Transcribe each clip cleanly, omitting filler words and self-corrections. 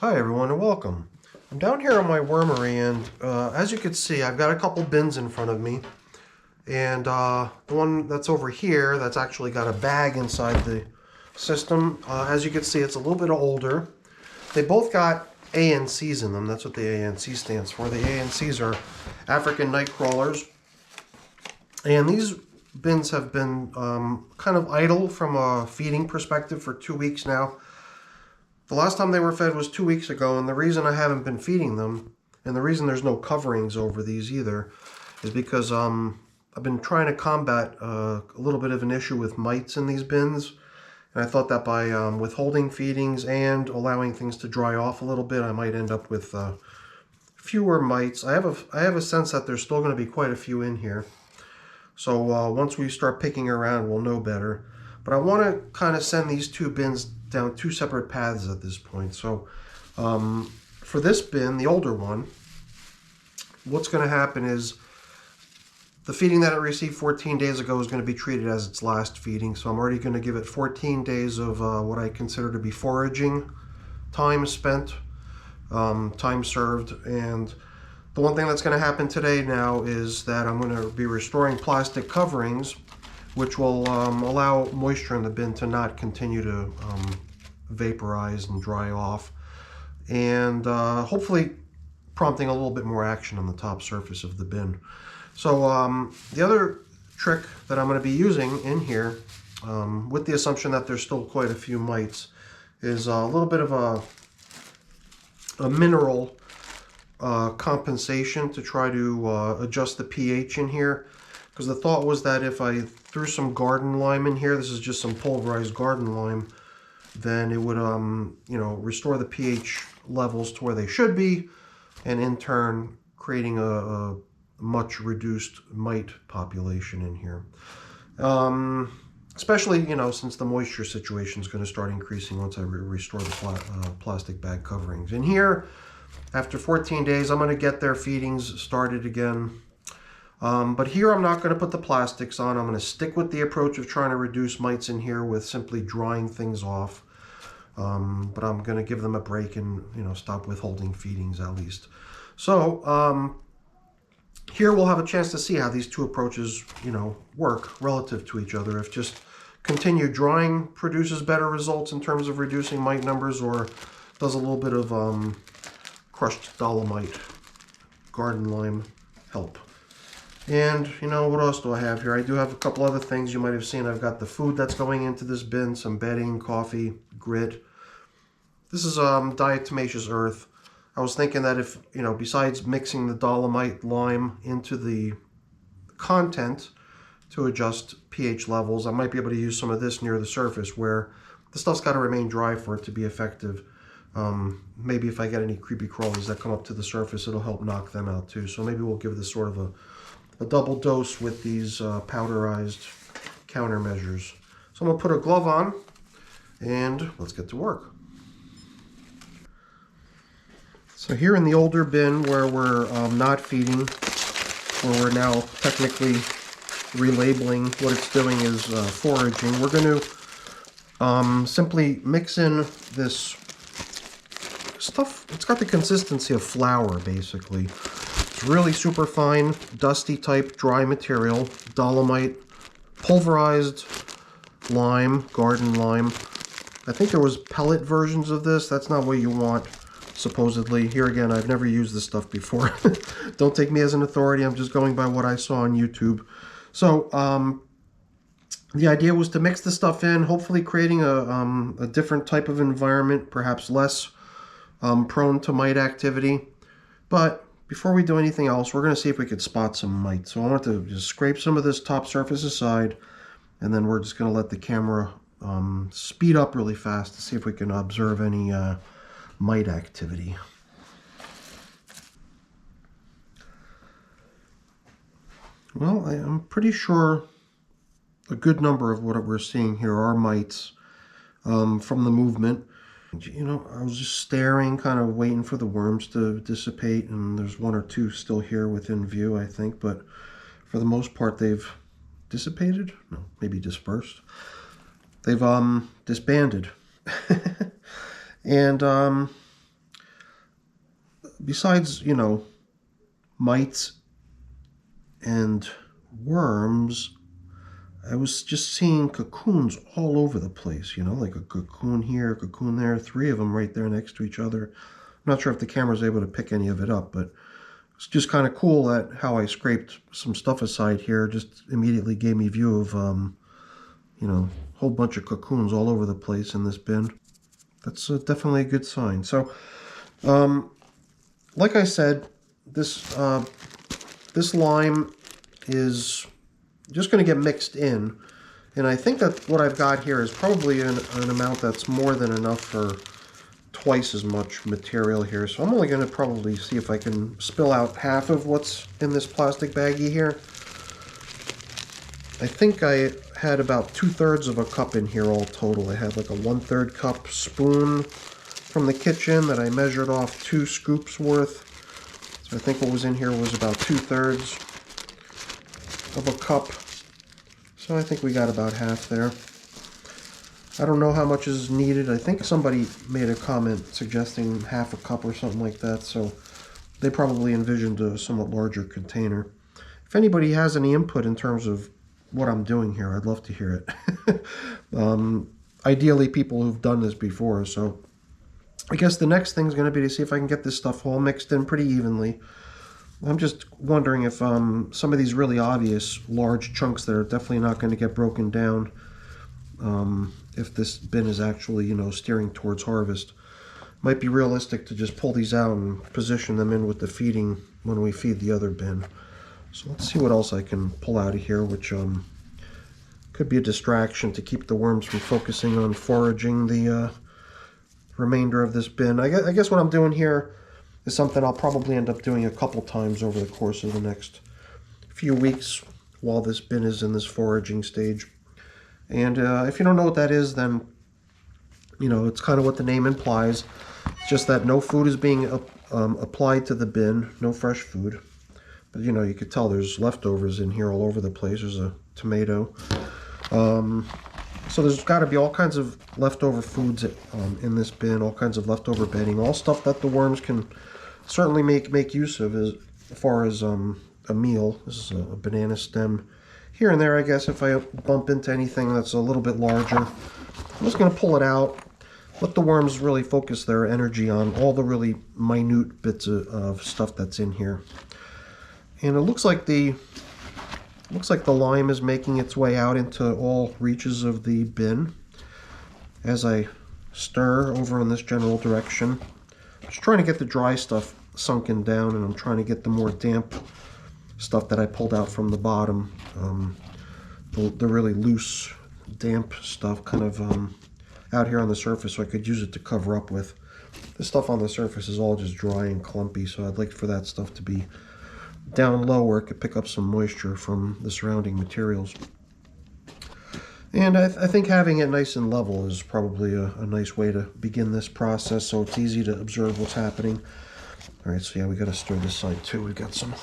Hi everyone and welcome. I'm down here on my wormery and as you can see I've got a couple bins in front of me, and the one that's over here that's actually got a bag inside the system, as you can see it's a little bit older. They both got ANCs in them. That's what the ANC stands for. The ANCs are African night crawlers, and these bins have been kind of idle from a feeding perspective for 2 weeks now. The last time they were fed was 2 weeks ago, and the reason I haven't been feeding them, and the reason there's no coverings over these either, is because I've been trying to combat a little bit of an issue with mites in these bins. And I thought that by withholding feedings and allowing things to dry off a little bit, I might end up with fewer mites. I have a sense that there's still going to be quite a few in here. So once we start picking around, we'll know better. But I want to kind of send these two bins down two separate paths at this point. So for this bin, the older one, what's going to happen is the feeding that it received 14 days ago is going to be treated as its last feeding. So I'm already going to give it 14 days of what I consider to be foraging time spent, time served. And the one thing that's going to happen today now is that I'm going to be restoring plastic coverings, which will allow moisture in the bin to not continue to vaporize and dry off, and hopefully prompting a little bit more action on the top surface of the bin. So the other trick that I'm going to be using in here, with the assumption that there's still quite a few mites, is a little bit of a mineral compensation to try to adjust the pH in here. Because the thought was that if I threw some garden lime in here, this is just some pulverized garden lime, then it would restore the pH levels to where they should be, and in turn creating a much reduced mite population in here. Especially, since the moisture situation is going to start increasing once I restore the plastic bag coverings. In here, after 14 days, I'm going to get their feedings started again. But here I'm not going to put the plastics on. I'm going to stick with the approach of trying to reduce mites in here with simply drying things off. But I'm going to give them a break and stop withholding feedings at least. So here we'll have a chance to see how these two approaches work relative to each other. If just continued drying produces better results in terms of reducing mite numbers, or does a little bit of crushed dolomite, garden lime help. And what else do I have here? I do have a couple other things you might have seen. I've got the food that's going into this bin, some bedding, coffee, grit. This is diatomaceous earth. I was thinking that if, besides mixing the dolomite lime into the content to adjust pH levels, I might be able to use some of this near the surface where the stuff's got to remain dry for it to be effective. Maybe if I get any creepy crawlies that come up to the surface, it'll help knock them out too. So maybe we'll give this sort of a double dose with these powderized countermeasures. So I'm going to put a glove on and let's get to work. So here in the older bin where we're not feeding, where we're now technically relabeling what it's doing is foraging, we're going to simply mix in this stuff. It's got the consistency of flour basically. Really super fine, dusty type dry material, dolomite, pulverized lime, garden lime. I think there was pellet versions of this. That's not what you want, supposedly. Here again, I've never used this stuff before. Don't take me as an authority. I'm just going by what I saw on YouTube. So the idea was to mix the stuff in, hopefully creating a different type of environment, perhaps less prone to mite activity. But before we do anything else, we're going to see if we could spot some mites. So I want to just scrape some of this top surface aside, and then we're just going to let the camera speed up really fast to see if we can observe any mite activity. Well, I'm pretty sure a good number of what we're seeing here are mites from the movement. I was just staring, kind of waiting for the worms to dissipate, and there's one or two still here within view, I think, but for the most part they've dissipated? No, maybe dispersed. They've disbanded. And besides, you know, mites and worms, I was just seeing cocoons all over the place, you know, like a cocoon here, a cocoon there, 3 of them right there next to each other. I'm not sure if the camera's able to pick any of it up, but it's just kind of cool that how I scraped some stuff aside here just immediately gave me a view of, you know, a whole bunch of cocoons all over the place in this bin. That's definitely a good sign. So, like I said, this lime is just going to get mixed in, and I think that what I've got here is probably an amount that's more than enough for twice as much material here. So I'm only going to probably see if I can spill out half of what's in this plastic baggie here. I think I had about 2/3 of a cup in here all total. I had like a 1/3 cup spoon from the kitchen that I measured off 2 scoops worth. So I think what was in here was about 2/3 of a cup. So I think we got about half there. I don't know how much is needed. I think somebody made a comment suggesting half a cup or something like that, so they probably envisioned a somewhat larger container. If anybody has any input in terms of what I'm doing here, I'd love to hear it. Ideally, people who've done this before. So I guess the next thing is going to be to see if I can get this stuff all mixed in pretty evenly. I'm just wondering if some of these really obvious large chunks that are definitely not going to get broken down, if this bin is actually, you know, steering towards harvest, might be realistic to just pull these out and position them in with the feeding when we feed the other bin. So let's see what else I can pull out of here, which could be a distraction to keep the worms from focusing on foraging the remainder of this bin. I guess what I'm doing here is something I'll probably end up doing a couple times over the course of the next few weeks while this bin is in this foraging stage. And if you don't know what that is, then, you know, it's kind of what the name implies. It's just that no food is being applied to the bin, no fresh food. But, you know, you could tell there's leftovers in here all over the place. There's a tomato. So there's got to be all kinds of leftover foods in this bin, all kinds of leftover bedding, all stuff that the worms can certainly make use of as far as a meal. This is a banana stem. Here and there, I guess, if I bump into anything that's a little bit larger, I'm just going to pull it out, let the worms really focus their energy on all the really minute bits of stuff that's in here. And it looks like the lime is making its way out into all reaches of the bin as I stir over in this general direction. Just trying to get the dry stuff sunken down, and I'm trying to get the more damp stuff that I pulled out from the bottom, the really loose, damp stuff kind of out here on the surface so I could use it to cover up with. This stuff on the surface is all just dry and clumpy, so I'd like for that stuff to be down low where it could pick up some moisture from the surrounding materials. And I think having it nice and level is probably a nice way to begin this process, so it's easy to observe what's happening. All right, so yeah, we got to stir this side too. We've got some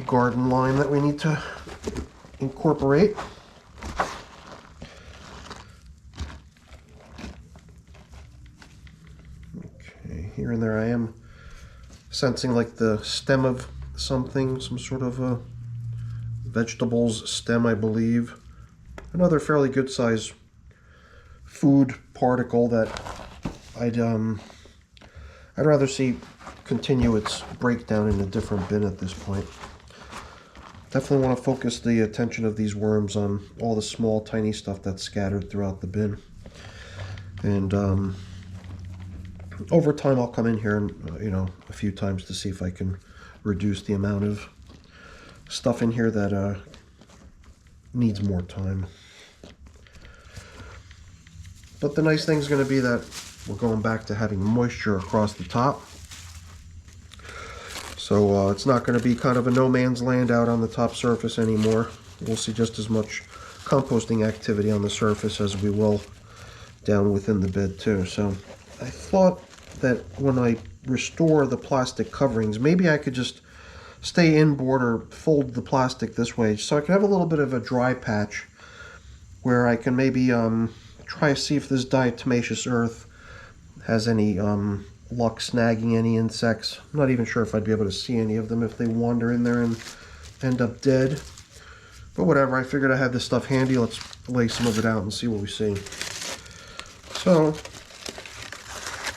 garden lime that we need to incorporate. Okay, here and there I am sensing like the stem of something, some sort of a vegetables stem, I believe. Another fairly good size food particle that I'd rather see continue its breakdown in a different bin at this point. Definitely want to focus the attention of these worms on all the small, tiny stuff that's scattered throughout the bin. And over time, I'll come in here and, you know, a few times to see if I can reduce the amount of stuff in here that needs more time. But the nice thing is going to be that we're going back to having moisture across the top. So it's not going to be kind of a no man's land out on the top surface anymore. We'll see just as much composting activity on the surface as we will down within the bed too. So I thought that when I restore the plastic coverings, maybe I could just stay inboard or fold the plastic this way so I can have a little bit of a dry patch where I can maybe try to see if this diatomaceous earth has any luck snagging any insects. I'm not even sure if I'd be able to see any of them if they wander in there and end up dead. But whatever, I figured I had this stuff handy. Let's lay some of it out and see what we see. So,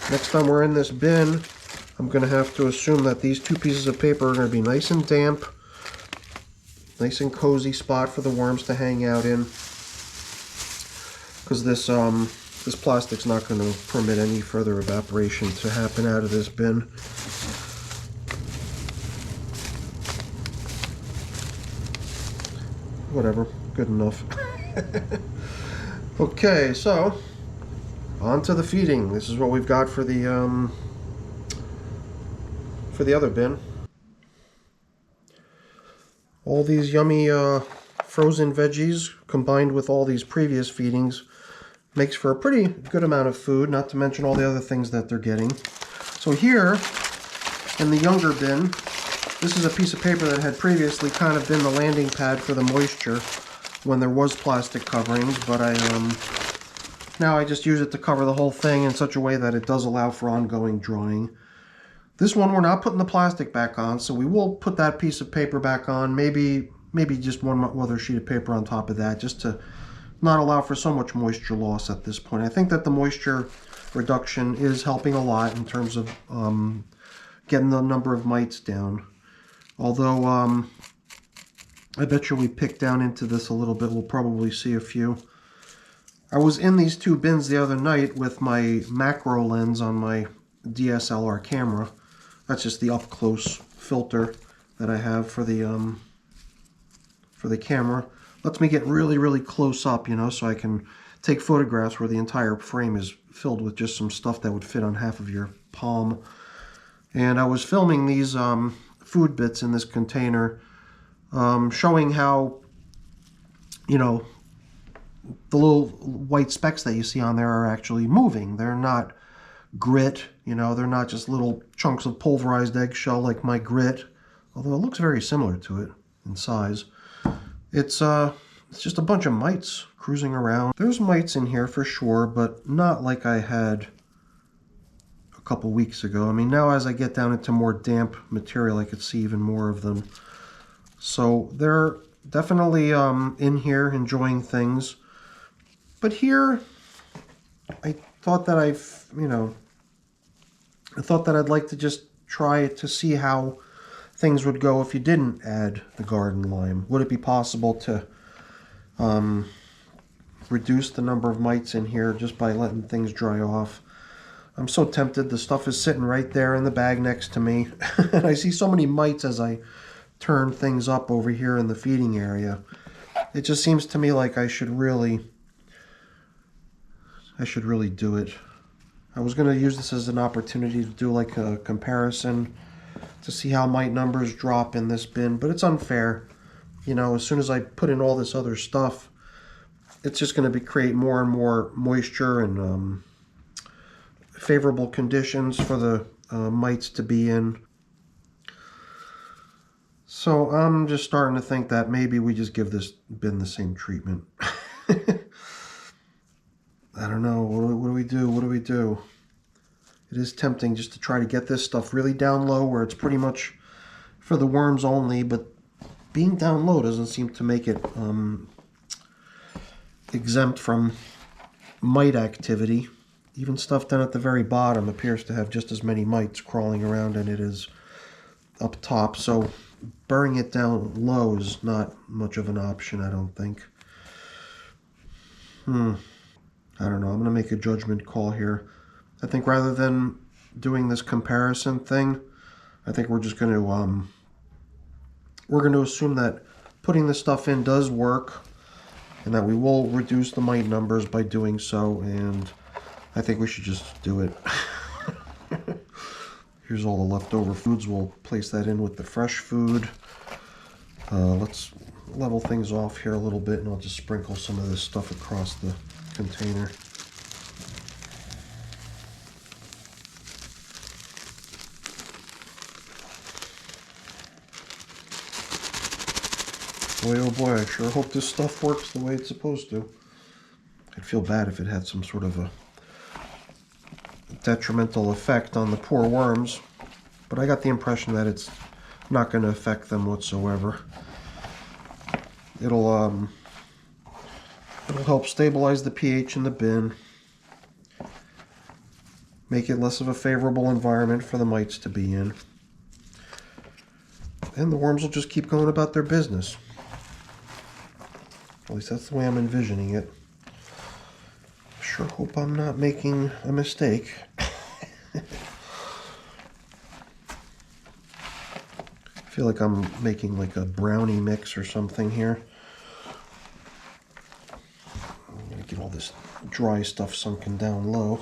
next time we're in this bin, I'm going to have to assume that these 2 pieces of paper are going to be nice and damp. Nice and cozy spot for the worms to hang out in. Because this plastic's not going to permit any further evaporation to happen out of this bin. Whatever, good enough. Okay, so on to the feeding. This is what we've got for the other bin. All these yummy frozen veggies combined with all these previous feedings makes for a pretty good amount of food, not to mention all the other things that they're getting. So here in the younger bin, this is a piece of paper that had previously kind of been the landing pad for the moisture when there was plastic coverings, but now I just use it to cover the whole thing in such a way that it does allow for ongoing drying. This one we're not putting the plastic back on, so we will put that piece of paper back on, maybe just one other sheet of paper on top of that, just to not allow for so much moisture loss at this point. I think that the moisture reduction is helping a lot in terms of getting the number of mites down. Although I bet you we pick down into this a little bit, we'll probably see a few. I was in these 2 bins the other night with my macro lens on my DSLR camera. That's just the up-close filter that I have for the camera. Lets me get really, really close up, you know, so I can take photographs where the entire frame is filled with just some stuff that would fit on half of your palm. And I was filming these food bits in this container, showing how, you know, the little white specks that you see on there are actually moving. They're not grit, you know, they're not just little chunks of pulverized eggshell like my grit, although it looks very similar to it in size. It's just a bunch of mites cruising around. There's mites in here for sure, but not like I had a couple weeks ago. I mean, now as I get down into more damp material, I could see even more of them. So they're definitely in here enjoying things. But here, I thought that I thought that I'd like to just try to see how things would go if you didn't add the garden lime. Would it be possible to reduce the number of mites in here just by letting things dry off? I'm so tempted. The stuff is sitting right there in the bag next to me. And I see so many mites as I turn things up over here in the feeding area. It just seems to me like I should really do it. I was going to use this as an opportunity to do like a comparison to see how mite numbers drop in this bin, but it's unfair. You know, as soon as I put in all this other stuff, it's just going to create more and more moisture and favorable conditions for the mites to be in. So I'm just starting to think that maybe we just give this bin the same treatment. I don't know. What do we do? What do we do? It is tempting just to try to get this stuff really down low where it's pretty much for the worms only, but being down low doesn't seem to make it exempt from mite activity. Even stuff down at the very bottom appears to have just as many mites crawling around in it as up top, so burying it down low is not much of an option, I don't think. I don't know. I'm going to make a judgment call here. I think rather than doing this comparison thing, I think we're just going to assume that putting this stuff in does work and that we will reduce the mite numbers by doing so, and I think we should just do it. Here's all the leftover foods. We'll place that in with the fresh food. Let's level things off here a little bit, and I'll just sprinkle some of this stuff across the container. Boy, oh boy, I sure hope this stuff works the way it's supposed to. I'd feel bad if it had some sort of a detrimental effect on the poor worms, but I got the impression that it's not going to affect them whatsoever. It'll help stabilize the pH in the bin, make it less of a favorable environment for the mites to be in, and the worms will just keep going about their business. At least that's the way I'm envisioning it. Sure hope I'm not making a mistake. I feel like I'm making like a brownie mix or something here. I'm gonna get all this dry stuff sunken down low.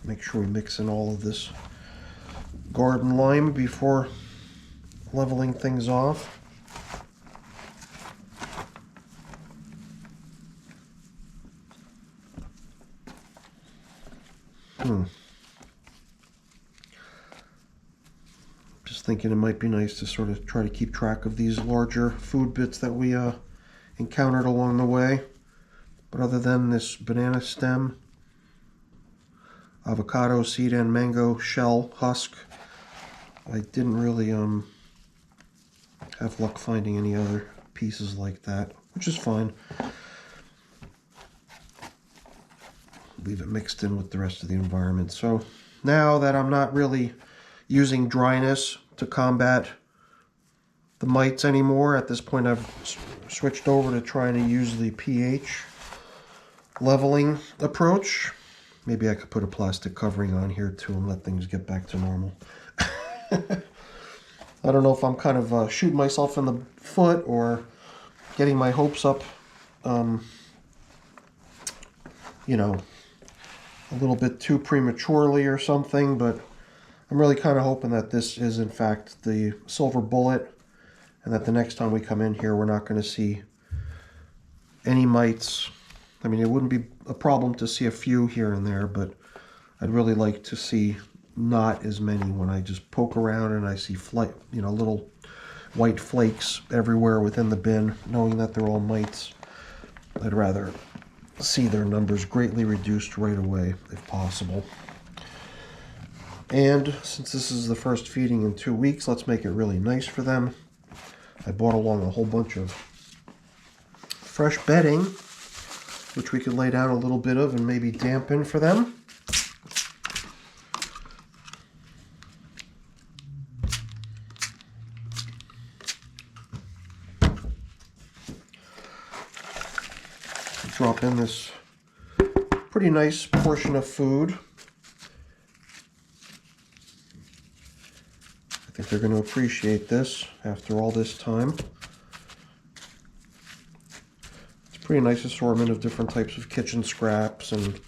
Make sure we mix in all of this garden lime before leveling things off. Just thinking it might be nice to sort of try to keep track of these larger food bits that we encountered along the way. But other than this banana stem, avocado seed, and mango shell husk, I didn't really have luck finding any other pieces like that, which is fine. Leave it mixed in with the rest of the environment. So now that I'm not really using dryness to combat the mites anymore, at this point I've switched over to trying to use the pH leveling approach. Maybe I could put a plastic covering on here too and let things get back to normal. I don't know if I'm kind of shooting myself in the foot or getting my hopes up, you know, a little bit too prematurely or something, but I'm really kind of hoping that this is in fact the silver bullet, and that the next time we come in here we're not going to see any mites. I mean, it wouldn't be a problem to see a few here and there, but I'd really like to see not as many. When I just poke around and I see little white flakes everywhere within the bin, knowing that they're all mites, I'd rather see their numbers greatly reduced right away if possible. And since this is the first feeding in 2 weeks, let's make it really nice for them. I brought along a whole bunch of fresh bedding, which we could lay down a little bit of and maybe dampen for them. Drop in this pretty nice portion of food. I think they're going to appreciate this after all this time. It's a pretty nice assortment of different types of kitchen scraps and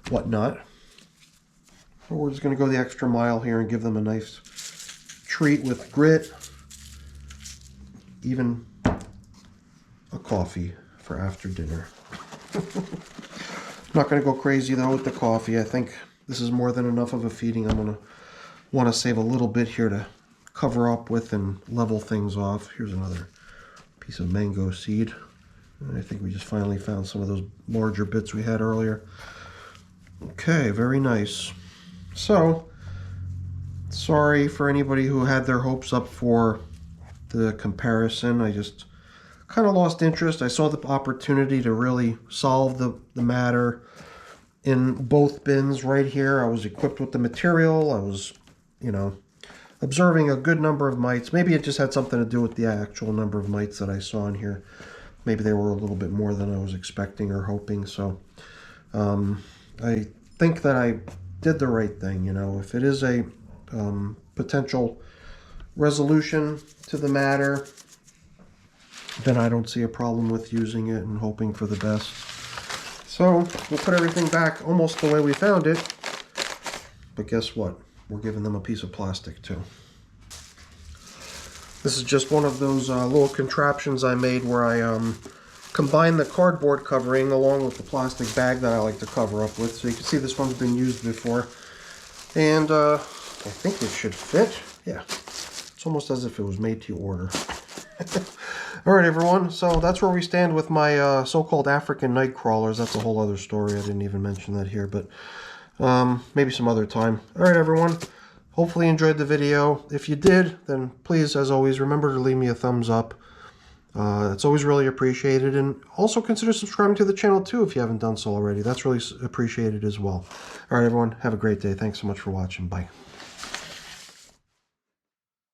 whatnot. So we're just going to go the extra mile here and give them a nice treat with grit, even a coffee for after dinner. Not going to go crazy though with the coffee. I think this is more than enough of a feeding. I'm going to want to save a little bit here to cover up with and level things off. Here's another piece of mango seed. And I think we just finally found some of those larger bits we had earlier. Okay, very nice. So, sorry for anybody who had their hopes up for the comparison. I just kind of lost interest. I saw the opportunity to really solve the matter in both bins right here. I was equipped with the material. I was, observing a good number of mites. Maybe it just had something to do with the actual number of mites that I saw in here. Maybe they were a little bit more than I was expecting or hoping. So I think that I did the right thing. If it is a potential resolution to the matter, then I don't see a problem with using it and hoping for the best. So we'll put everything back almost the way we found it. But guess what? We're giving them a piece of plastic too. This is just one of those little contraptions I made where I combined the cardboard covering along with the plastic bag that I like to cover up with. So you can see this one's been used before. And I think it should fit. Yeah, it's almost as if it was made to order. All right, everyone. So that's where we stand with my so-called African night crawlers. That's a whole other story. I didn't even mention that here, but maybe some other time. All right, everyone. Hopefully you enjoyed the video. If you did, then please, as always, remember to leave me a thumbs up. It's always really appreciated. And also consider subscribing to the channel, too, if you haven't done so already. That's really appreciated as well. All right, everyone. Have a great day. Thanks so much for watching. Bye.